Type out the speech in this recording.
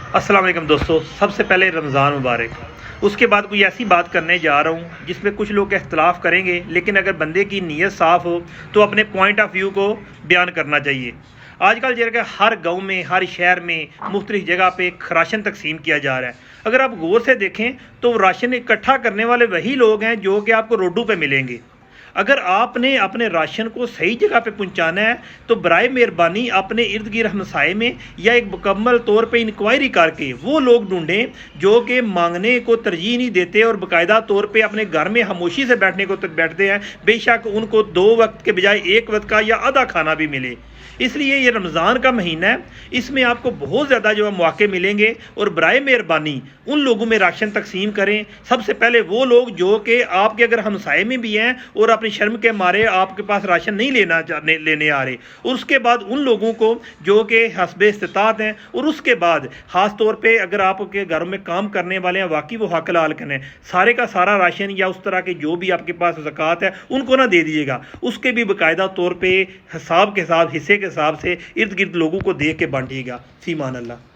अस्सलाम वालेकुम दोस्तों, सबसे पहले रमज़ान मुबारक। उसके बाद कोई ऐसी बात करने जा रहा हूँ जिसमें कुछ लोग इख्तलाफ करेंगे, लेकिन अगर बंदे की नीयत साफ़ हो तो अपने पॉइंट ऑफ व्यू को बयान करना चाहिए। आजकल जगह हर गांव में, हर शहर में मुख्तलिफ जगह पे राशन तकसीम किया जा रहा है। अगर आप गौर से देखें तो राशन इकट्ठा करने वाले वही लोग हैं जो कि आपको रोडों पे मिलेंगे। अगर आपने अपने राशन को सही जगह पे पहुंचाना है तो बराए मेहरबानी अपने इर्द गिर्द हमसाए में या एक मुकम्मल तौर पे इंक्वायरी करके वो लोग ढूंढें जो कि मांगने को तरजीह नहीं देते और बाकायदा तौर पे अपने घर में खामोशी से बैठने को बैठते हैं, बेशक उनको 2 वक्त के बजाय 1 वक्त का या आधा खाना भी मिले। इसलिए ये रमज़ान का महीना है, इसमें आपको बहुत ज़्यादा जो है मौके मिलेंगे और बराए मेहरबानी उन लोगों में राशन तकसीम करें। सबसे पहले वो लोग जो कि आपके अगर हमसाए में भी हैं और अपनी शर्म के मारे आपके पास राशन नहीं लेने आ रहे, और उसके बाद उन लोगों को जो कि हस्बे इस्तिताअत हैं, और उसके बाद ख़ास तौर पे अगर आपके घरों में काम करने वाले हैं वाकई वो हक लाल करें, सारे का सारा राशन या उस तरह के जो भी आपके पास ज़कात है उनको ना दे दीजिएगा, उसके भी बाकायदा तौर पर हिसाब के साथ हिस्से के हिसाब से इर्द गिर्द लोगों को दे के बांटिएगा। फीमान अल्लाह।